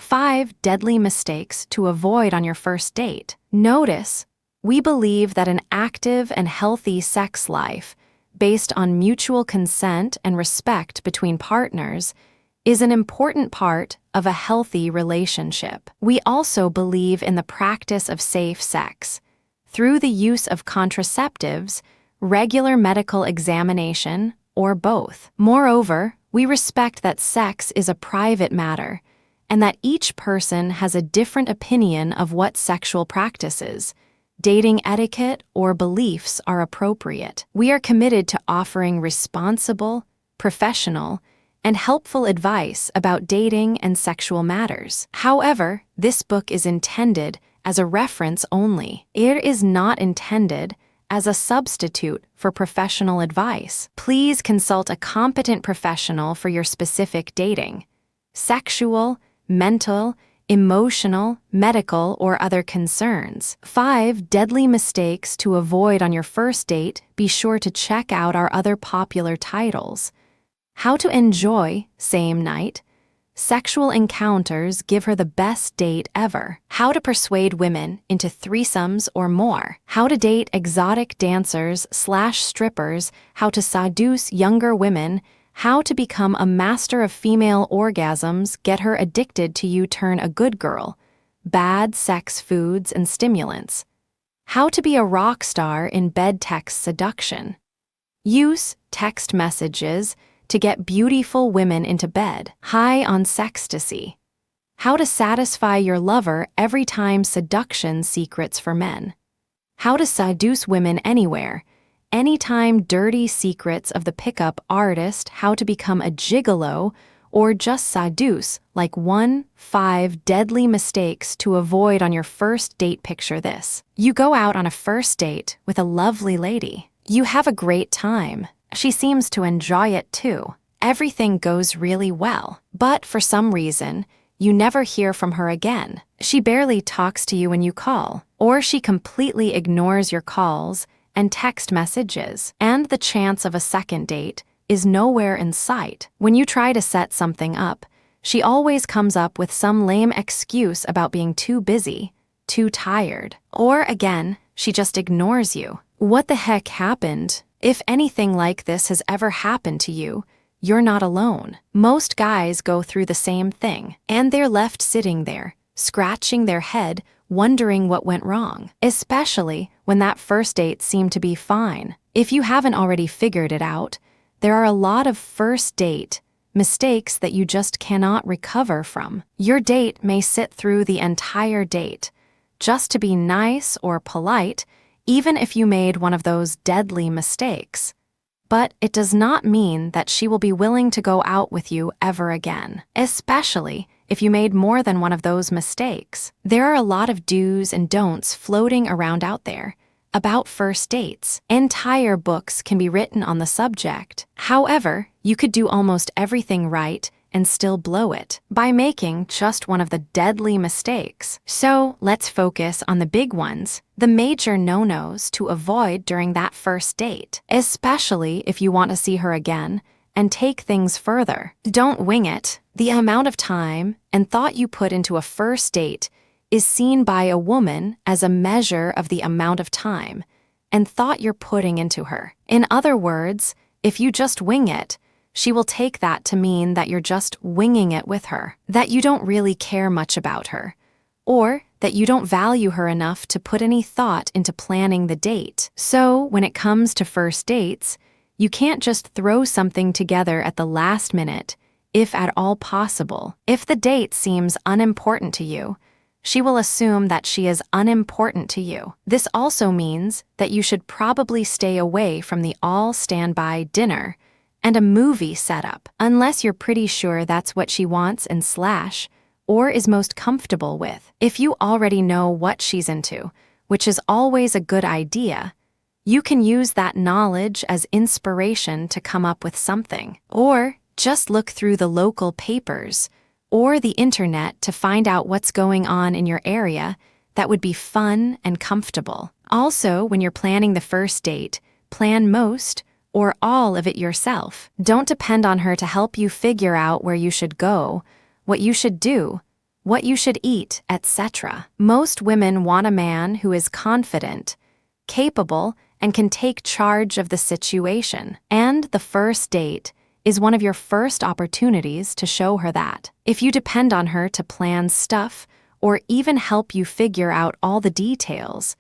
5 deadly mistakes to avoid on your first date. Notice, we believe that an active and healthy sex life, based on mutual consent and respect between partners, is an important part of a healthy relationship. We also believe in the practice of safe sex through the use of contraceptives, regular medical examination, or both. Moreover, we respect that sex is a private matter and that each person has a different opinion of what sexual practices, dating etiquette, or beliefs are appropriate. We are committed to offering responsible, professional, and helpful advice about dating and sexual matters. However, this book is intended as a reference only. It is not intended as a substitute for professional advice. Please consult a competent professional for your specific dating, sexual, mental, emotional, medical, or other concerns. 5 deadly mistakes to avoid on your first date. Be sure to check out our other popular titles. How to enjoy same night. Sexual encounters give her the best date ever. How to persuade women into threesomes or more. How to date exotic dancers/strippers. How to seduce younger women. How to become a master of female orgasms, get her addicted to you, turn a good girl. Bad sex foods and stimulants. How to be a rock star in bed text seduction. Use text messages to get beautiful women into bed. High on sextasy. How to satisfy your lover every time seduction secrets for men. How to seduce women anywhere. Anytime dirty secrets of the pickup artist, how to become a gigolo, or just seduce, like 5 deadly mistakes to avoid on your first date. Picture this. You go out on a first date with a lovely lady. You have a great time. She seems to enjoy it too. Everything goes really well. But for some reason, you never hear from her again. She barely talks to you when you call, or she completely ignores your calls and text messages, and the chance of a second date is nowhere in sight. When you try to set something up, she always comes up with some lame excuse about being too busy, too tired, or again, she just ignores you. What the heck happened? If anything like this has ever happened to you, you're not alone. Most guys go through the same thing, and they're left sitting there, scratching their head, wondering what went wrong, especially when that first date seemed to be fine. If you haven't already figured it out, there are a lot of first date mistakes that you just cannot recover from. Your date may sit through the entire date just to be nice or polite, even if you made one of those deadly mistakes. But it does not mean that she will be willing to go out with you ever again, especially if you made more than one of those mistakes. There are a lot of do's and don'ts floating around out there about first dates. Entire books can be written on the subject. However, you could do almost everything right and still blow it by making just one of the deadly mistakes. So let's focus on the big ones, the major no-nos to avoid during that first date, especially if you want to see her again and take things further. Don't wing it. The amount of time and thought you put into a first date is seen by a woman as a measure of the amount of time and thought you're putting into her. In other words, if you just wing it, she will take that to mean that you're just winging it with her, that you don't really care much about her, or that you don't value her enough to put any thought into planning the date. So, when it comes to first dates, you can't just throw something together at the last minute, if at all possible. If the date seems unimportant to you, she will assume that she is unimportant to you. This also means that you should probably stay away from the all-standby dinner and a movie setup, unless you're pretty sure that's what she wants and or is most comfortable with. If you already know what she's into, which is always a good idea, you can use that knowledge as inspiration to come up with something. Or just look through the local papers or the internet to find out what's going on in your area that would be fun and comfortable. Also, when you're planning the first date, plan most or all of it yourself. Don't depend on her to help you figure out where you should go, what you should do, what you should eat, etc. Most women want a man who is confident, capable, and can take charge of the situation. And the first date is one of your first opportunities to show her that. If you depend on her to plan stuff or even help you figure out all the details,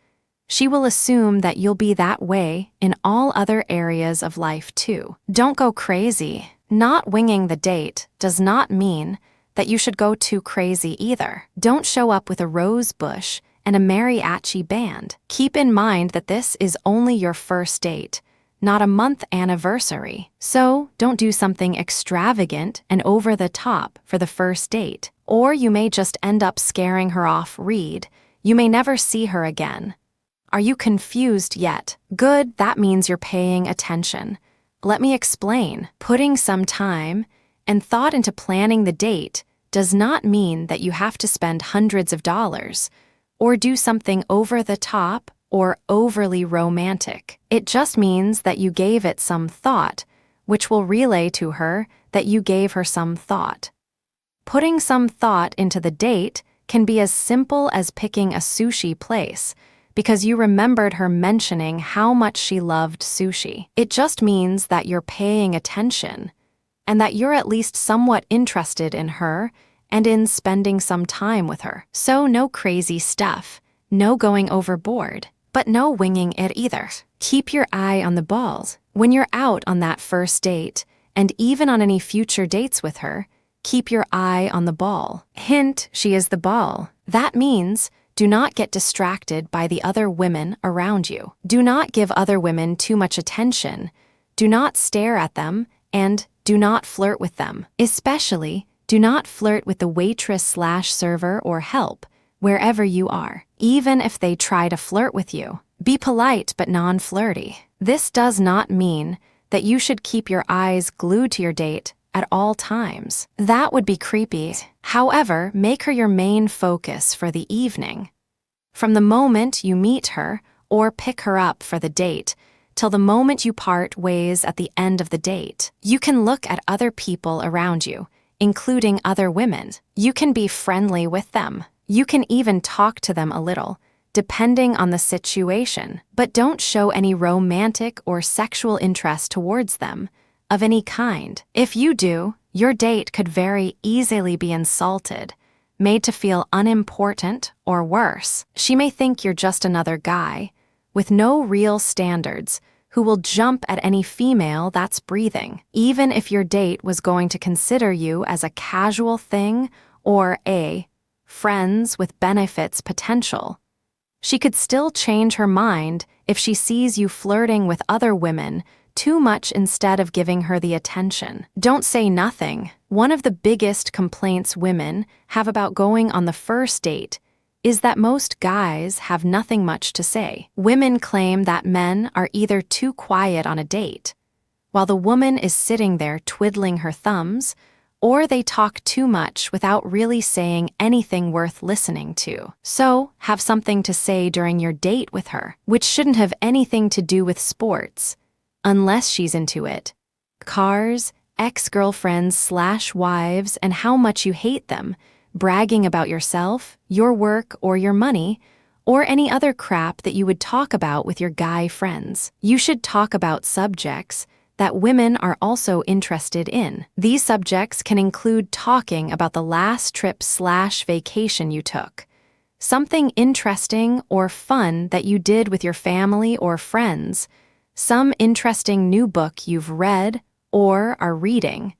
she will assume that you'll be that way in all other areas of life too. Don't go crazy. Not winging the date does not mean that you should go too crazy either. Don't show up with a rose bush and a mariachi band. Keep in mind that this is only your first date, not a month anniversary. So don't do something extravagant and over the top for the first date. Or you may just end up scaring her off. You may never see her again. Are you confused yet? Good, that means you're paying attention. Let me explain. Putting some time and thought into planning the date does not mean that you have to spend hundreds of dollars or do something over the top or overly romantic. It just means that you gave it some thought, which will relay to her that you gave her some thought. Putting some thought into the date can be as simple as picking a sushi place because you remembered her mentioning how much she loved sushi. It just means that you're paying attention and that you're at least somewhat interested in her and in spending some time with her. So no crazy stuff, no going overboard, but no winging it either. Keep your eye on the balls. When you're out on that first date, and even on any future dates with her, keep your eye on the ball. Hint, she is the ball. That means do not get distracted by the other women around you. Do not give other women too much attention. Do not stare at them, and do not flirt with them. Especially, do not flirt with the waitress/server or help, wherever you are. Even if they try to flirt with you, be polite but non-flirty. This does not mean that you should keep your eyes glued to your date at all times. That would be creepy. However, make her your main focus for the evening. From the moment you meet her or pick her up for the date till the moment you part ways at the end of the date, you can look at other people around you, including other women. You can be friendly with them. You can even talk to them a little, depending on the situation, but don't show any romantic or sexual interest towards them of any kind. If you do, your date could very easily be insulted, made to feel unimportant, or worse. She may think you're just another guy, with no real standards, who will jump at any female that's breathing. Even if your date was going to consider you as a casual thing or a friends with benefits potential, she could still change her mind if she sees you flirting with other women too much instead of giving her the attention. Don't say nothing. One of the biggest complaints women have about going on the first date is that most guys have nothing much to say. Women claim that men are either too quiet on a date, while the woman is sitting there twiddling her thumbs, or they talk too much without really saying anything worth listening to. So, have something to say during your date with her, which shouldn't have anything to do with sports, unless she's into it. Cars, ex-girlfriends/wives, and how much you hate them, bragging about yourself, your work, or your money, or any other crap that you would talk about with your guy friends. You should talk about subjects that women are also interested in. These subjects can include talking about the last trip/vacation you took, something interesting or fun that you did with your family or friends, some interesting new book you've read or are reading,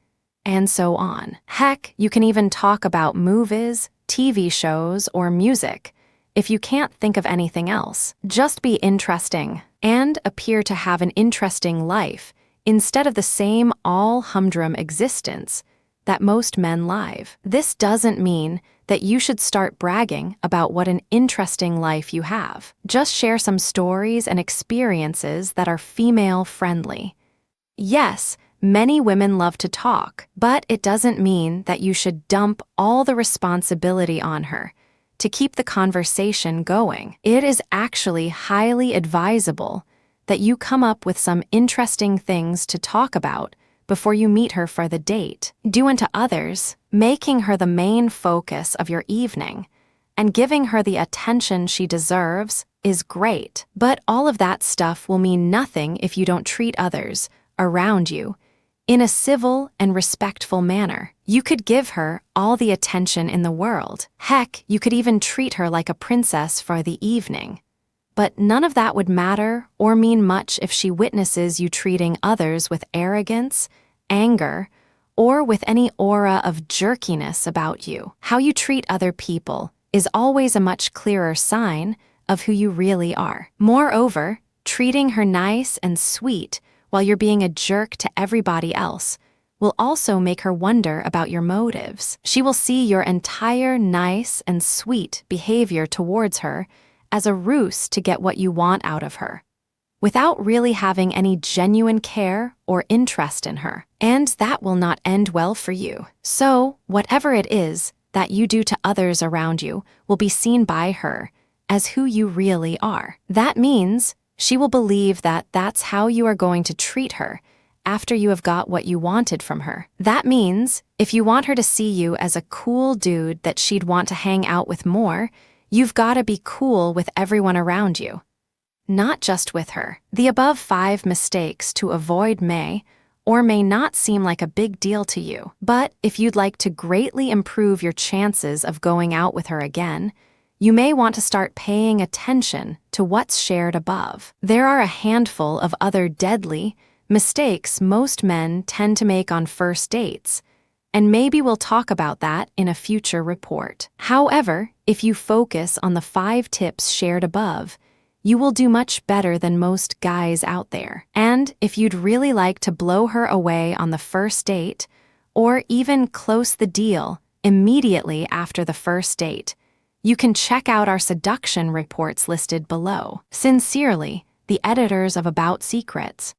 and so on. Heck, you can even talk about movies, TV shows, or music if you can't think of anything else. Just be interesting and appear to have an interesting life instead of the same all-humdrum existence that most men live. This doesn't mean that you should start bragging about what an interesting life you have. Just share some stories and experiences that are female-friendly. Yes, many women love to talk, but it doesn't mean that you should dump all the responsibility on her to keep the conversation going. It is actually highly advisable that you come up with some interesting things to talk about before you meet her for the date. Do unto others, making her the main focus of your evening, and giving her the attention she deserves is great. But all of that stuff will mean nothing if you don't treat others around you in a civil and respectful manner. You could give her all the attention in the world. Heck, you could even treat her like a princess for the evening. But none of that would matter or mean much if she witnesses you treating others with arrogance, anger, or with any aura of jerkiness about you. How you treat other people is always a much clearer sign of who you really are. Moreover, treating her nice and sweet while you're being a jerk to everybody else will also make her wonder about your motives. She will see your entire nice and sweet behavior towards her as a ruse to get what you want out of her, without really having any genuine care or interest in her. And that will not end well for you. So, whatever it is that you do to others around you will be seen by her as who you really are. That means she will believe that that's how you are going to treat her after you have got what you wanted from her. That means if you want her to see you as a cool dude that she'd want to hang out with more, you've got to be cool with everyone around you, not just with her. The above 5 mistakes to avoid may or may not seem like a big deal to you, but if you'd like to greatly improve your chances of going out with her again, you may want to start paying attention to what's shared above. There are a handful of other deadly mistakes most men tend to make on first dates, and maybe we'll talk about that in a future report. However, if you focus on the 5 tips shared above, you will do much better than most guys out there. And if you'd really like to blow her away on the first date, or even close the deal immediately after the first date, you can check out our seduction reports listed below. Sincerely, the editors of About Secrets.